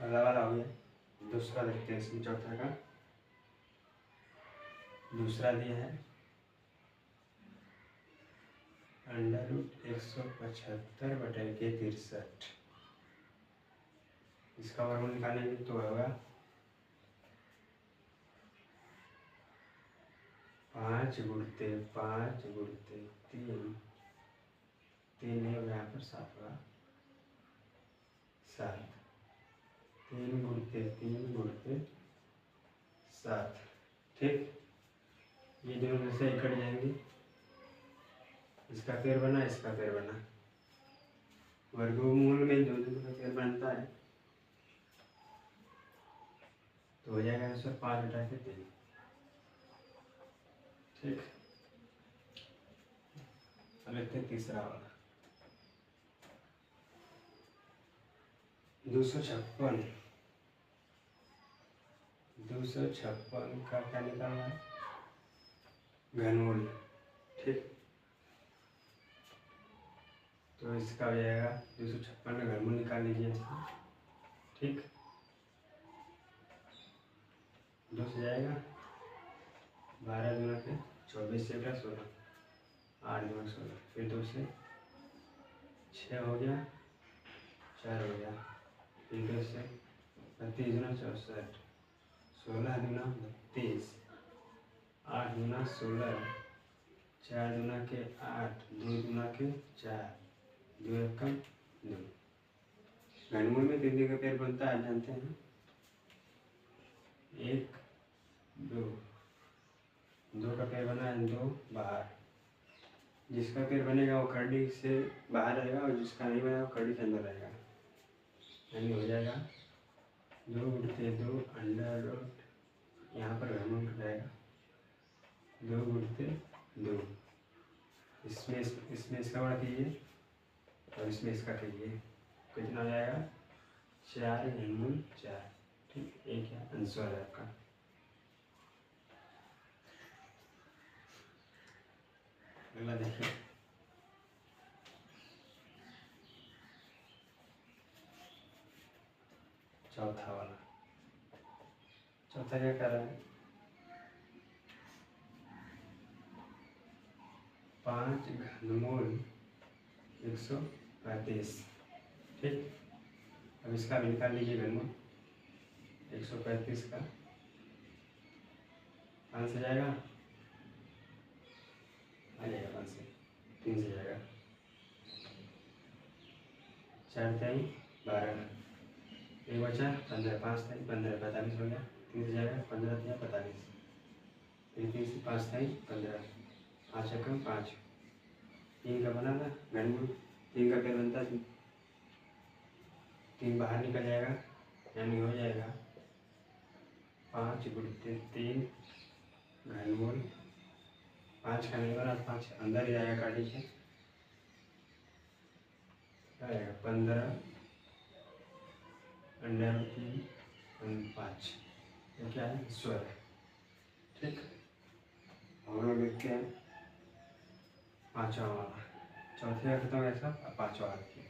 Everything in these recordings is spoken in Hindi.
पहला वाला हो गया। दूसरा देखते हैं इसमें चौथा का। दूसरा दिया है √175/63। इसका वर्गमूल निकालेंगे तो होगा 5×5×3। 3 है यहाँ पर 7 होगा। 7 3×3×7। ठीक, ये दोनों में से कट जाएंगे। इसका पेड़ बना, इसका पेड़ बना। वर्गमूल में जो का पेड़ बनता है तो हो जाएगा आंसर 5/3। ठीक, अब देखते हैं तीसरा वाला। 256 का क्या निकालना है? घनमूल। ठीक, तो इसका हो जाएगा 256 का घनमूल निकाल लीजिए। ठीक, 2 से जाएगा 12 गुना के 24 से 16, 8 गुना 16, फिर 2 से 6 हो गया, 4 हो गया, फिर 2 से 32 गुना 64, 16 गुना 32, 8 गुना 16, 4 गुना के 8, 2 गुना के 4, 2 एकम 2। घनमूल में 3 का पेड़ बनता है, जानते हैं। 1 2 का पेड़ बना है, 2 बाहर। जिसका पेड़ बनेगा वो कड़ी से बाहर रहेगा और जिसका नहीं बनेगा वो कड़ी के अंदर रहेगा। यानी हो जाएगा 2×2 अंडर रूट, यहाँ पर घनमूल रहेगा 2×2। इसमें इसका बड़ा कीजिए और इसमें इसका कीजिए, कितना हो जाएगा? 4 घनमूल 4। ठीक, एक है आंसर है आपका। अगला देखिए, चौथा वाला। चौथा क्या कर रहा है? 5 घनमूल 135। ठीक, अब इसका भी निकाल लीजिए घनमूल 135 का। 5 से जाएगा, आ जाएगा 5 से, 3 से जाएगा, 4 3 12, एक बचा 15, 5 3 15, 45 हो गया। 3 से जाएगा, 15 3 45, फिर 3 से 5 3 15, 5 एकम 5। 3 का बना था घनमूल, 3 का पेड़ बनता है, 3 बाहर निकल जाएगा, यानी हो जाएगा 5×3 घनमूल। 5 का नहीं बना, 5 अंदर ही जाएगा काटी से, आएगा 15 अंडर 3/5। ये क्या है? स्वर है। ठीक, हम लोग देखते हैं पाँचवा वाला। चौथे का खत्म है सब, अब पाँचवा वाला देखिए।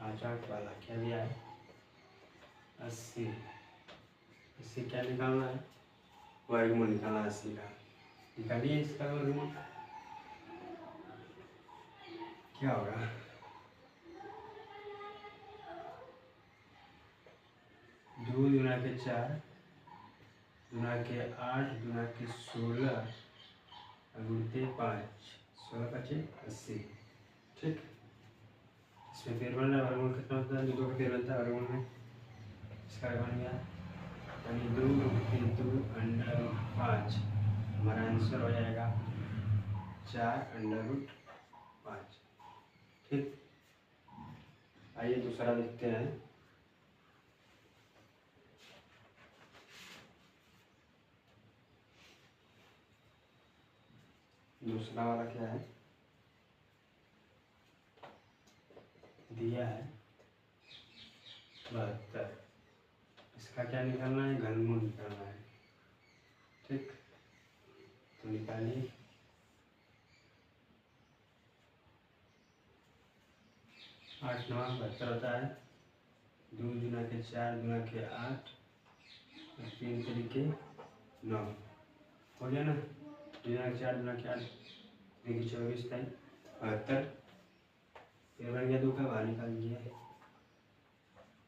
पाँचवा वाला क्या दिया है? 80। इससे क्या निकालना है? वर्गमूल निकालना है 80 का। निकालिए इसका वर्गमूल, क्या होगा? 2 गुना के 4 गुना के 8 गुना के 16 गुणते 5, 16 5 80। ठीक, इसमें पेड़ बन रहा है, वर्गमूल कितना होता है? 2 का पेड़ बनता है वर्गमूल में, इसका बन गया यानी 2×2 अंडर रूट 5। हमारा आंसर हो जाएगा 4 अंडर रूट 5। ठीक, आइए दूसरा देखते हैं। दूसरा वाला क्या है? दिया है 72। इसका क्या निकालना है? घनमूल निकालना है। ठीक, तो निकालिए। 8 9 72 होता है। 2 गुना के 4 गुना के 8 और 3 तरीके 9 हो गया ना। 2 गुना के 4 गुना के 8 देखिए 24 था 72। फिर बन गया 2 का बाहर निकाल दिया।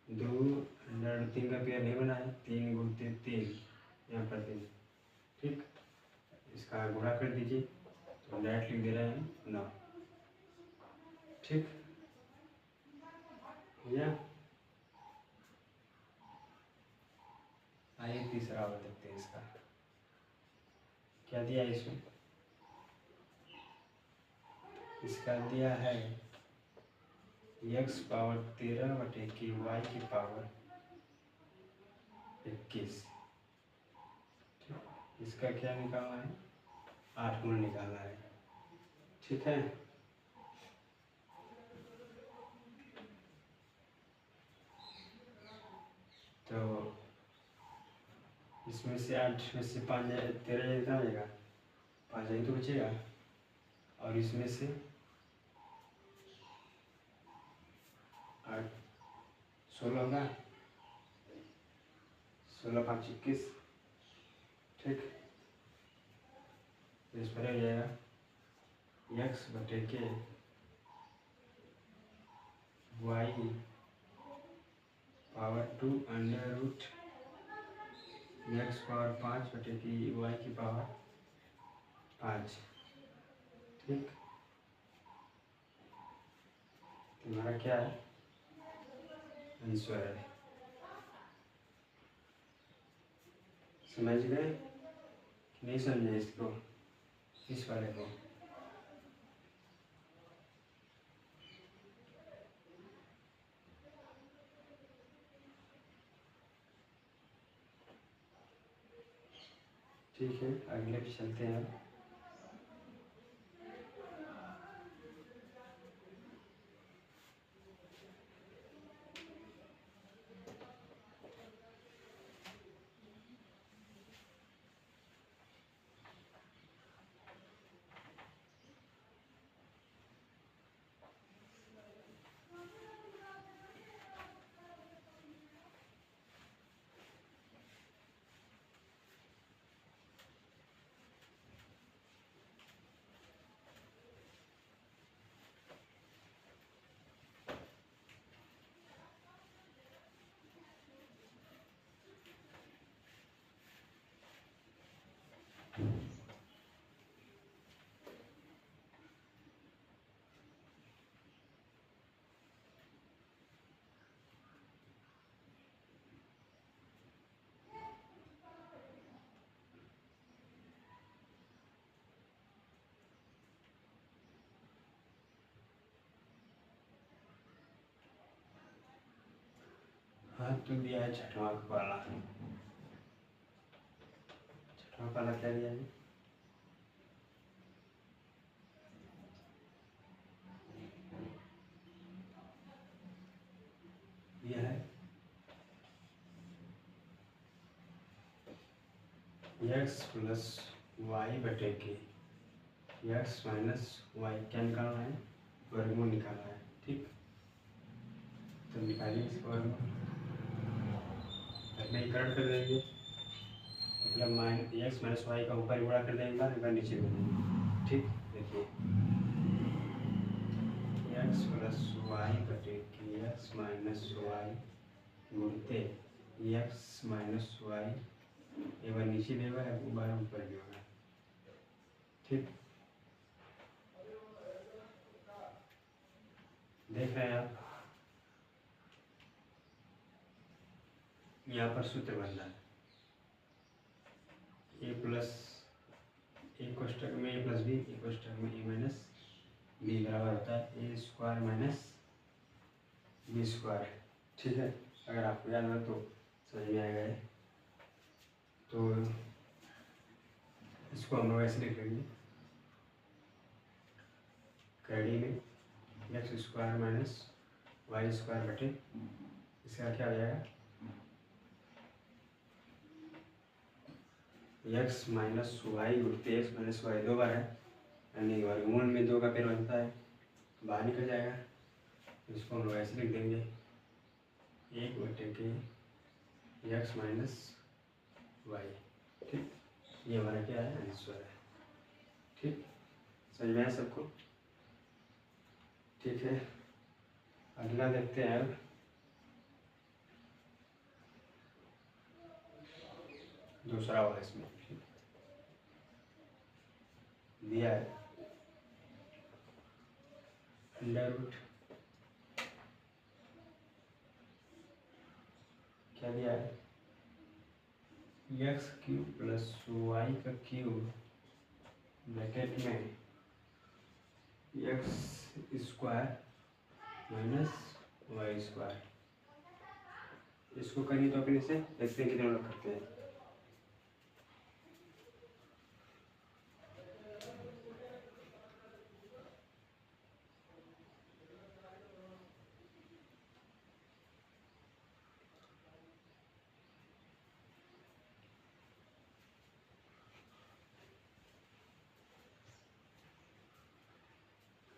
2 3 का पेयर नहीं बना है। 3 गुणते 3 यहाँ पर 3। ठीक, इसका गुणा कर दीजिए तो डायरेक्ट लिख दे रहे हैं 9। ठीक भैया, आइए तीसरा और देखते हैं। इसका क्या दिया है इसमें? इसका दिया है x पावर 13 बटे की y की पावर 21। इसका क्या निकालना है? 8 गुण निकालना है। ठीक है, तो इसमें से 8 में से 5 13 कितना हो जाएगा? 5 ही तो बचेगा। और इसमें से 8 16 होगा। 16 5 21। ठीक, इस पर हो जाएगा x बटे के y power 2 under root x power 5 बटे की y की पावर 5। ठीक, तुम्हारा क्या है आंसर है? समझ गए कि नहीं समझे इसको, इस वाले को? ठीक है, अगले पे चलते हैं। हाँ, तो दिया है छठवां वाला। छठवां वाला क्या दिया है? यह है x प्लस वाई बटे के x माइनस वाई। क्या निकालना है? वर्गमूल निकालना है। ठीक, तो निकालिए इसका वर्गमूल। में कट कर देंगे, मतलब एक्स माइनस वाई का ऊपर गुणा कर देंगे, एक बार नीचे कर देंगे। ठीक, देखिए एक्स प्लस वाई बटे के एक्स माइनस वाई गुणते एक्स माइनस वाई, एक बार नीचे भी होगा, एक बार ऊपर भी होगा। ठीक, देख रहे हैं आप? यहाँ पर सूत्र बन रहा है ए प्लस ए कोष्टक में ए प्लस बी, ए कोष्टक में ए माइनस बी बराबर होता है ए स्क्वायर माइनस बी स्क्वायर। ठीक है, अगर आपको याद हो तो समझ में आएगा ये। तो इसको हम लोग ऐसे लिख लेंगे, कड़ी में x square minus Y square बटे, इसका क्या हो जाएगा एक्स माइनस वाई गुणते एक्स माइनस वाई 2 बार है, यानी वर्गमूल में 2 का पेड़ बनता है, बाहर निकल जाएगा। इसको हम लोग ऐसे लिख देंगे 1/के x माइनस वाई। ठीक, ये हमारा क्या है, आंसर है। ठीक, समझ में आया सबको? ठीक है, अगला देखते हैं अब। दूसरा वाला इसमें दिया है अंडर रूट, क्या दिया है, एक्स क्यूब प्लस वाई का क्यूब ब्रैकेट में x square minus Y square. इसको करिए तो अपने से देखते हैं कितने लोग करते हैं।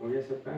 हो गया सबका?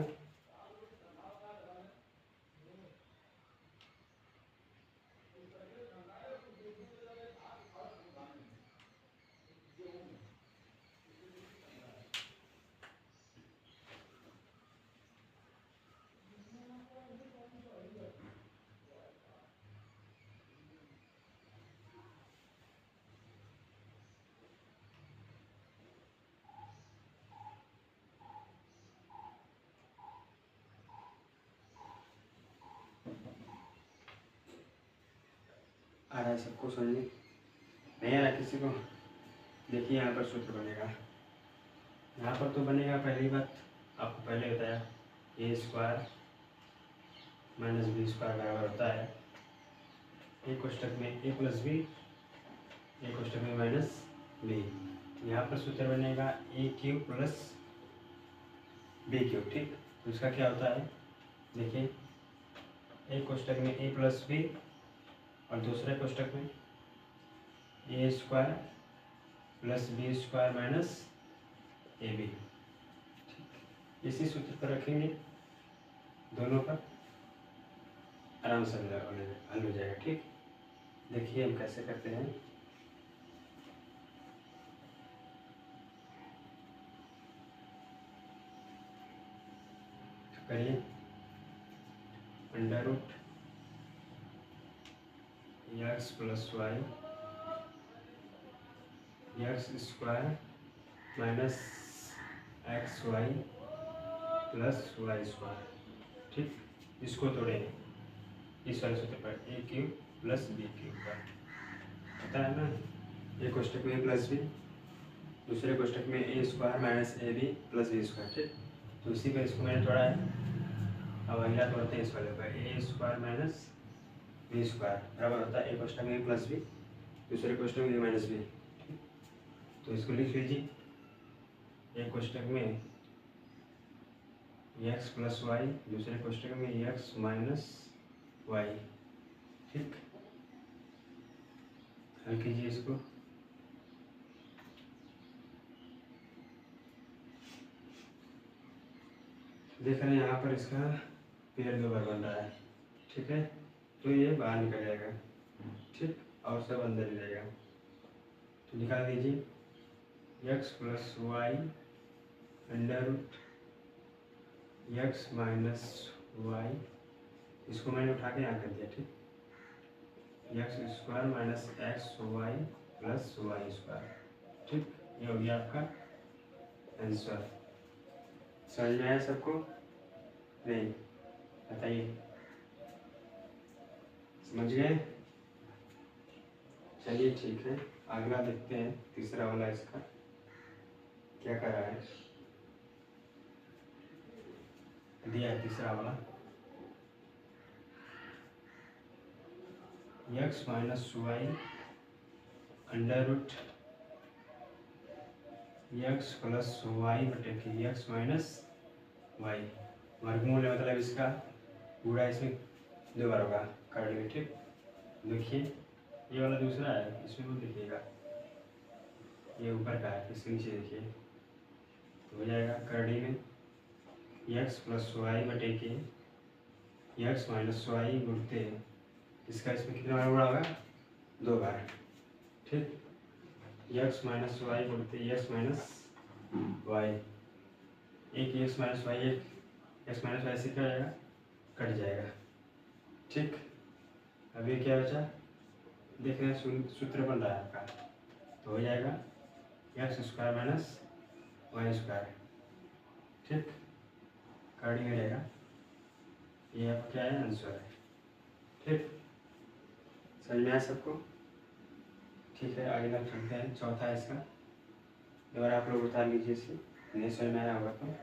आ रहा है सबको समझ में? नहीं आ रहा किसी को? देखिए यहाँ पर सूत्र बनेगा, यहाँ पर तो बनेगा, पहली बात आपको पहले बताया, ए स्क्वायर माइनस बी स्क्वायर बराबर होता है ए कोष्टक में ए प्लस बी, ए कोष्टक में माइनस बी। यहाँ पर सूत्र बनेगा ए क्यूब प्लस बी क्यूब। ठीक, तो इसका क्या होता है, देखिए ए कोष्टक में ए प्लस बी और दूसरे कोष्टक में A square plus B square minus A B. इसी सूत्र पर रखेंगे दोनों पर, आराम से हल हो जाएगा। ठीक, देखिए हम कैसे करते हैं। तो करिए under root x plus y x square minus x y plus y square. ठीक, इसको तोड़ेंगे इस वाले सूत्र पर, a cube plus b cube का पता है ना, एक कोष्टक में ए प्लस बी, दूसरे कोष्टक में A square minus A B plus B square. ठीक, तो इसी पर इसको मैंने तोड़ा है। अब अगला तोड़ते हैं इस वाले पर, ए स्क्वायर माइनस बी स्क्वायर बराबर होता है ए कोष्टक में ए प्लस बी, दूसरे कोष्टक में ए माइनस बी। तो इसको लिख लीजिए, एक कोष्टक में एक्स प्लस वाई, दूसरे कोष्टक में एक्स माइनस वाई। ठीक, हल कीजिए इसको। देख रहे हैं यहाँ पर इसका पेड़ दो बार बन रहा है। ठीक है, तो ये बाहर निकल जाएगा। ठीक, और सब अंदर ही रहेगा। तो निकाल दीजिए x plus y under root x minus y, इसको मैंने उठा के यहाँ कर दिया। ठीक, x square minus x y plus y square. ठीक, ये हो गया आपका आंसर। समझ में आया सबको? नहीं, बताइए, समझ गए? चलिए ठीक है, अगला देखते हैं, तीसरा वाला इसका क्या कर रहा है। दिया है तीसरा वाला, x minus y under root x plus Y बटे के एक्स माइनस वाई, वर्गमूल है, मतलब इसका पूरा इसमें दो बार होगा करने में। ठीक, देखिए ये वाला दूसरा है, इसमें वो देखिएगा, ये ऊपर का है, इसके नीचे देखिए, तो हो जाएगा करनी में एक्स प्लस वाई बटे के एक्स माइनस वाई गुणते इसका इसमें कितना बार गुणा होगा 2 बार। ठीक, एक्स माइनस वाई गुणते एक्स माइनस वाई, एक एक्स माइनस वाई, एक एक्स माइनस वाई से क्या हो जाएगा, कट जाएगा। ठीक, अब ये क्या बचा, देख रहे हैं सूत्र बन रहा है आपका, तो हो जाएगा x square minus Y square. ठीक, कार्डिंग हो जाएगा, ये आपका क्या है, आंसर है। ठीक, समझ में आया सबको? ठीक है, आगे तक चलते हैं। चौथा है इसका, दोबारा आप लोग उतार लीजिए इसे, नहीं समझ में आया होगा तो।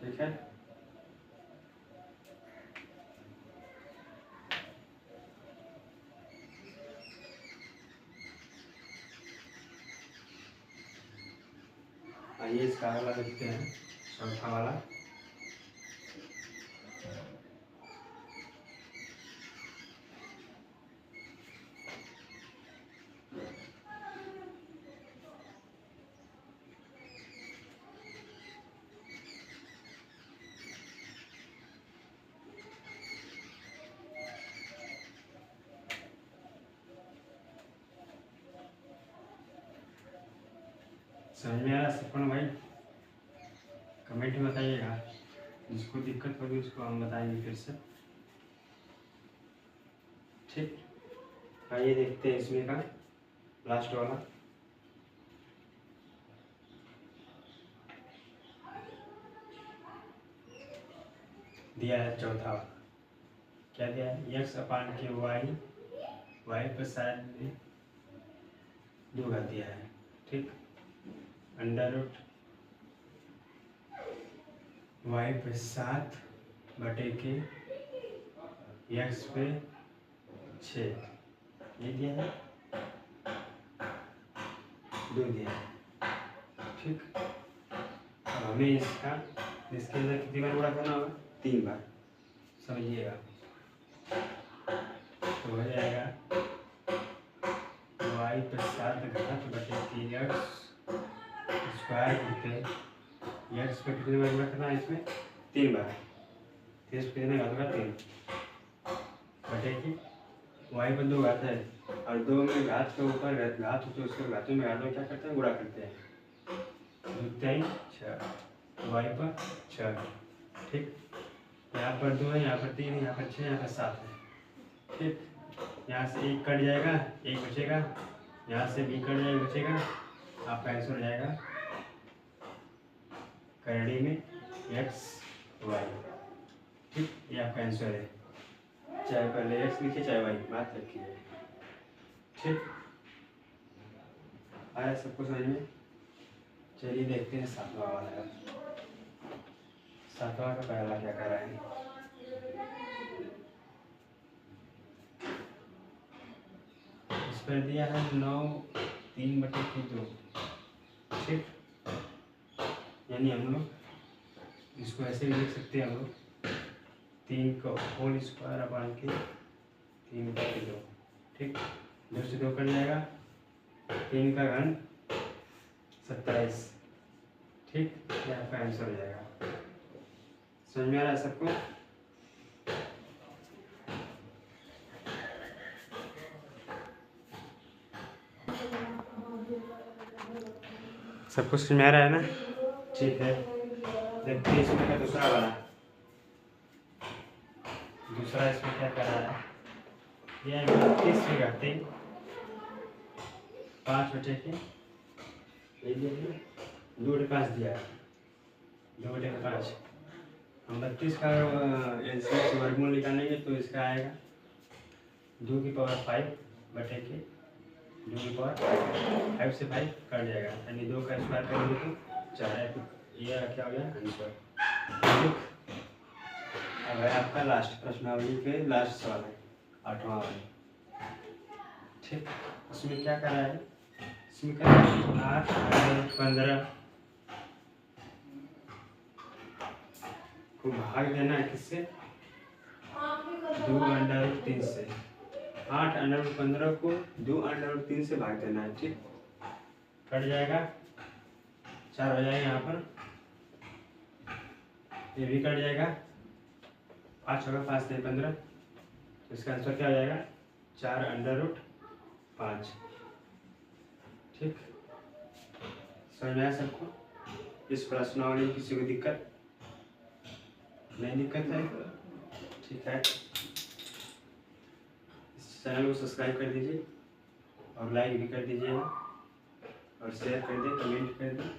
ठीक है, आइए इसका अगला देखते हैं, चौथा वाला। समझ में आ रहा है सबको ना भाई? कमेंट में बताइएगा, जिसको दिक्कत होगी उसको हम बताएंगे फिर से। ठीक, आइए देखते हैं इसमें का लास्ट वाला। दिया है चौथा, क्या दिया है, एक्स अपान के वाई, वाई पर साइड में 2 घात दिया है। ठीक, अंडर रूट वाई पे 7 बटे के एक्स पे 6, ये दिया है, 2 दिया है। ठीक, अब हमें इसके अंदर कितनी बार गुणा करना होगा, 3 बार, समझिएगा। तो हो जाएगा वाई पे 7 घात बटे 3 एक्स स्क्वायर बटे एक्स पे कितनी बार गुणा करना है, इसमें 3 बार, 3 पे कितने घात होगा, 3 बटे की वाई पर 2 घात है, और 2 में घात के ऊपर घात होते हैं, उसके घातों में घातों क्या करते हैं, गुणा करते हैं, 2 3 6, वाई पर 6। ठीक, यहाँ पर 2 है, यहाँ पर 3 है, यहाँ पर 6, यहाँ पर 7 है। ठीक, यहाँ से 1 कट जाएगा, 1 बचेगा, यहाँ से भी कट जाएगा, बचेगा, आपका आंसर हो जाएगा करड़ी में एक्स वाई। ठीक, ये आपका आंसर है, चाहे पहले एक्स लिखिए चाहे वाई, बात रखिए। ठीक, आया सबको समझ में? चलिए देखते हैं 7वां वाला। 7वां का पहला क्या कर रहा है, इस पर दिया है 9 3 बटे की 2। ठीक, यानी हम लोग इसको ऐसे भी लिख सकते हैं, हम लोग 3 का होल स्क्वायर अपान के 3 बटे 2। ठीक, 2 से 2 कट जाएगा, 3 का घन 27। ठीक, ये आपका आंसर हो जाएगा। समझ में आ रहा है सबको? सबको समझ में आ रहा है ना? ठीक है, देखते हैं इसमें का दूसरा वाला। दूसरा इसमें क्या कर रहा है, यह 32 की घाते 5 बटे के 2 बटे 5 दिया है, 2 बटे 5। हम 32 का एलसीएम से वर्गमूल निकालेंगे तो इसका आएगा 2 की पावर 5 बटे के 2 की पावर 5 से 5 कट जाएगा, यानी 2 का स्क्वायर करेंगे तो 4 है। तो ये क्या हो गया आंसर। ठीक, अब है आपका लास्ट प्रश्नावली के लास्ट सवाल है, 8वां वाला। ठीक, उसमें क्या कर रहा है, इसमें क्या 8 15 को भाग देना है किससे, 2 अंडर रूट 3 से। 8 अंडर रूट 15 को 2 अंडर रूट 3 से भाग देना है। ठीक, कट जाएगा, 4 हो जाएगा यहाँ पर, ये भी कट जाएगा, 5 होगा, 5 से 15, तो इसका आंसर क्या हो जाएगा 4√5। ठीक, समझ में आया सबको? इस प्रश्नावली में किसी को दिक्कत नहीं? दिक्कत है? ठीक है, इस चैनल को सब्सक्राइब कर दीजिए और लाइक भी कर दीजिएगा और शेयर कर दें, कमेंट कर दें।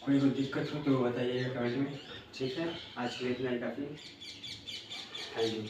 कोई दिक्कत हो तो बताइएगा कमेंट में। ठीक है, आज के लिए इतना ही काफ़ी। Thank you.